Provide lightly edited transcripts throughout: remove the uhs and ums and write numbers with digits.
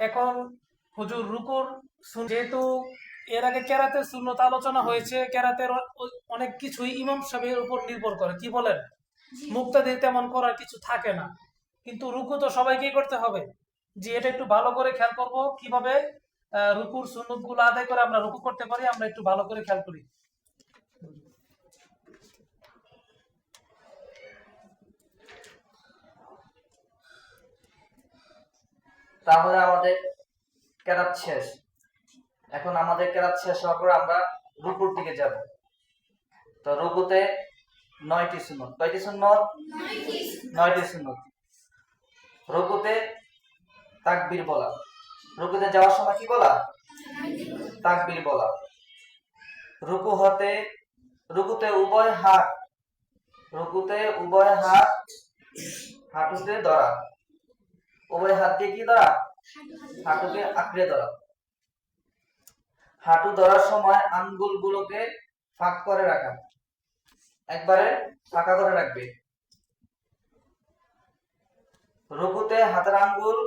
এখন হুজুর রুকুর যেহেতু এর আগে কেরাতের সুন্নত আলোচনা হয়েছে, কেরাতের অনেক কিছুই ইমাম সাহেবের উপর নির্ভর করে, কি বলেন? মুক্তাদি তেমন করার কিছু থাকে না, কিন্তু রুকু তো সবাইকেই করতে হবে। যে এটা একটু ভালো করে খেয়াল করবো কিভাবে রুকুর সুন্নত গুলো আদায় করে আমরা রুকু করতে পারি, আমরা একটু ভালো করে খেয়াল করি। তাহলে আমাদের কেরাত শেষ। এখন আমাদের কেরাত শেষ হওয়ার পর আমরা রুকুর দিকে যাব। তো রুকুতে 9টি সুন্নত। কয়টি সুন্নত? 9টি সুন্নত। রুকুতে তাকবীর বলা। রুকুতে যাওয়ার সময় কি বলা? তাকবীর বলা। রুকু হতে রুকুতে উভয় হাত হাঁটুতে ধরা। উভয় হাত দিয়ে কি ধরা? হাঁটুকে আঁকড়ে ধরা। হাঁটু ধরার সময় আঙ্গুলগুলোকে ফাঁক করে রাখা, একবারে ফাঁকা করে রাখবে। রুকুতে হাতের আঙ্গুল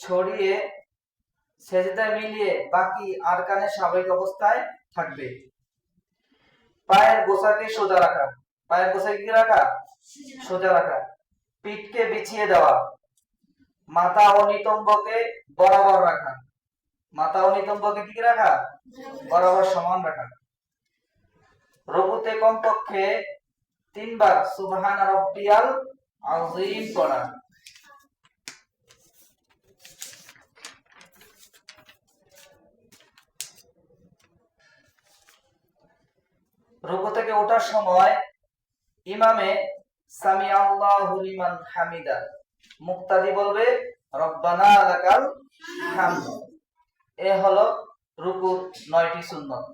ছড়িয়ে সেজদায় মিলিয়ে বাকি আরকানে স্বাভাবিক অবস্থায় থাকবে। পায়ের গোছাকে সোজা রাখা। পায়ের গোছাকে কি রাখা? সোজা রাখা। পিঠকে বিছিয়ে দেওয়া। মাথা ও নিতম্বকে বরাবর রাখা। মাথা ও নিতম্বকে কি রাখা? বরাবর সমান রাখা। রুকুতে কমপক্ষে 3 বার সুবহান রাব্বিয়াল আযীম পড়া। রুকু থেকে ওঠার সময় ইমামে সামি আল্লাহু লিমান হামিদা, মুক্তাদি বলবে রব্বানা লাকাল হামদ। এ হলো রুকুর 9টি সুন্নত।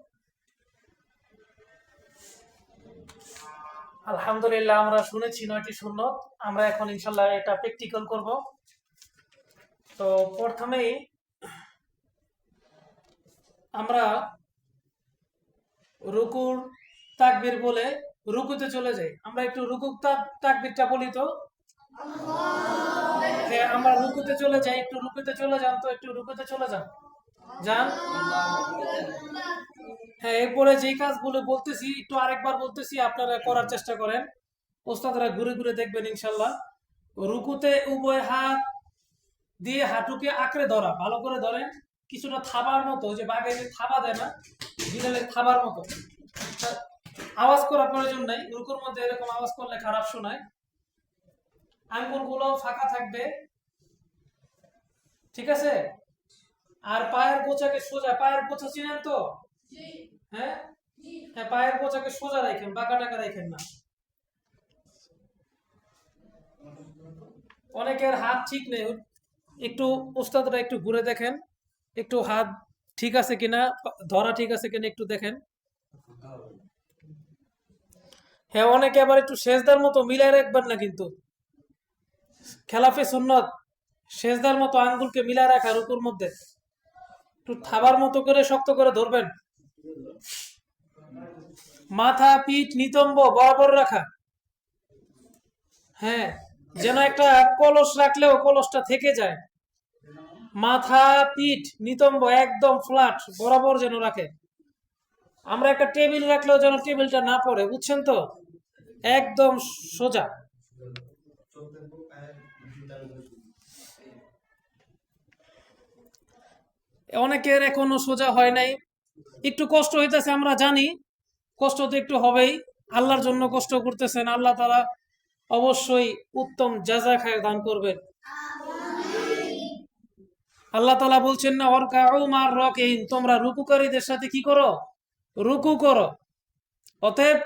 আলহামদুলিল্লাহ, আমরা শুনেছি 9টি সুন্নত। আমরা এখন ইনশাল্লাহ এটা প্র্যাকটিক্যাল করব। তো প্রথমেই আমরা রুকুর তাকবীর বলে রুকুতে চলে যাই। আমরা একটু রুকুর তাকবীরটা বলি তো। হ্যাঁ, আমরা রুকুতে চলে যাই, একটু রুকুতে চলে যান তো, একটু রুকুতে চলে যান। যান। হ্যাঁ, এরপরে যেই কাজগুলো বলতেছি একটু আরেকবার বলতেছি, আপনারা করার চেষ্টা করেন। ওস্তাদরা ঘুরে ঘুরে দেখবেন ইনশাল্লাহ। রুকুতে উভয় হাত দিয়ে হাঁটুকে আঁকড়ে ধরা, ভালো করে ধরেন। কিছুটা থাবার মতো, যে বাঘে যে থাবা দেয় না, বিড়ালের থাবার মতো। আওয়াজ করার প্রয়োজন নাই, রুকুর মধ্যে এরকম আওয়াজ করলে খারাপ শোনায়। আঙ্গুলগুলো ফাঁকা থাকবে, ঠিক আছে? আর পায়ের গোছাকে সোজা, পায়ের গোছা চিনেন তো? হ্যাঁ, হ্যাঁ, পায়ের গোছাকে সোজা রাখেন, বাঁকা টাকা রাখেন না। অনেকের হাত ঠিক নেই, একটু ওস্তাদরা একটু ঘুরে দেখেন, একটু হাত ঠিক আছে কিনা, ধরা ঠিক আছে কিনা একটু দেখেন। হ্যাঁ, অনেকে আবার একটু সেজদার মতো মিলাই রাখবেন না, কিন্তু খেলাফে সুন্নত সেজদার মতো আঙ্গুলকে মিলাই রাখা রুকুর মধ্যে, একটু থাবার মতো করে শক্ত করে ধরবেন। মাথা পিঠ নিতম্ব বরাবর রাখা। হ্যাঁ, যেন একটা কলস রাখলেও কলসটা থেকে যায়। মাথা পিঠ নিতম্ব একদম ফ্ল্যাট বরাবর যেন রাখে। আমরা একটা টেবিল রাখলেও যেন টেবিলটা না পড়ে, বুঝছেন তো? একদম সোজা। অনেকের এখনো সোজা হয় নাই, একটু কষ্ট হইতেছে, আমরা জানি কষ্ট তো একটু হবেই। আল্লাহর জন্য কষ্ট করতেছেন, আল্লাহ তাআলা অবশ্যই উত্তম জাযা খায় দান করবেন। আল্লাহ তাআলা বলছেন না, ওয়ারকাউ মার রাকিন, তোমরা রুকুকারীদের সাথে কি করো? রুকু করো। অতএব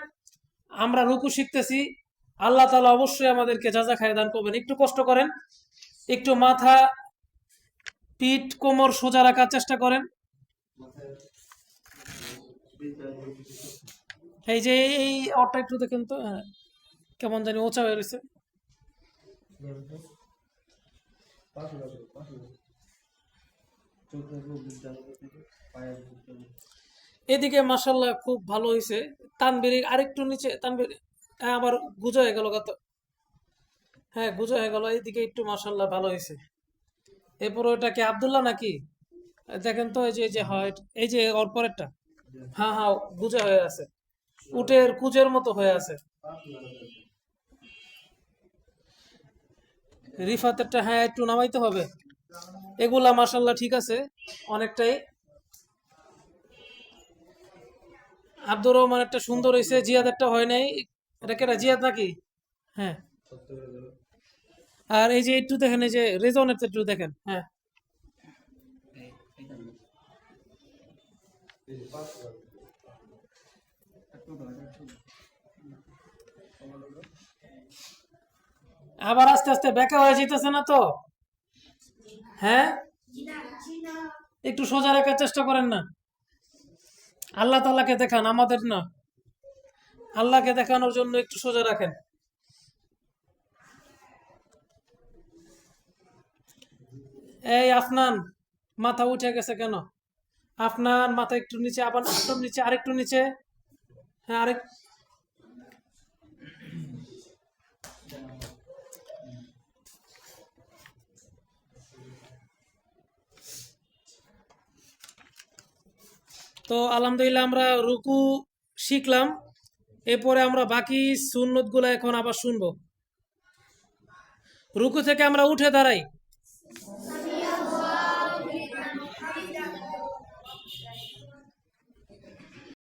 আমরা রুকু শিখতেছি, আল্লাহ তাআলা অবশ্যই আমাদেরকে জাযা খায় দান করবেন। একটু কষ্ট করেন, একটু মাথা পিঠ কোমর সোজা রাখার চেষ্টা করেন। এই যে এই অটটা একটু দেখেন তো, হ্যাঁ, কেমন জানি ওচা হয়ে রয়েছে। এদিকে মাশাল্লাহ খুব ভালো হয়েছে। তানবীর আরেকটু নিচে, তানবীর, হ্যাঁ, আবার গুজো হয়ে গেল কত। হ্যাঁ, গুজো হয়ে গেল, এইদিকে একটু মাশাল্লাহ ভালো হয়েছে। এরপর ওটা কি আব্দুল্লাহ নাকি? দেখেন তো, এই যে হয়, এই যে ওর পরেরটা। হ্যাঁ হ্যাঁ, গুজে হয়ে আছে, উটের কুজের মতো হয়ে আছে। রিফাতেরটা হ্যাঁ একটু নামাইতে হবে। এগুলা মাশাল্লাহ ঠিক আছে অনেকটাই। আব্দুর রহমান একটা সুন্দর হয়েছে, জিয়াদেরটা হয় নাই। এটা কেটা, জিয়াদ নাকি? হ্যাঁ। আর এই যে একটু দেখেন, এই যে রেজনের একটু দেখেন, হ্যাঁ। আবার আস্তে আস্তে বেঁকা হয়ে যেতেছে না তো? হ্যাঁ, একটু সোজা রাখার চেষ্টা করেন না। আল্লাহ তাআলাকে দেখান, আমাদের না। আল্লাহকে দেখানোর জন্য একটু সোজা রাখেন। এই আফনান, মাথা উঠে গেছে কেন? আফনান, মাথা একটু নিচে, আবার একটু নিচে, আরেকটু নিচে। হ্যাঁ, আরেক। তো আলহামদুলিল্লাহ আমরা রুকু শিখলাম। এরপরে আমরা বাকি সুন্নত গুলা এখন আবার শুনবো। রুকু থেকে আমরা উঠে দাঁড়াই।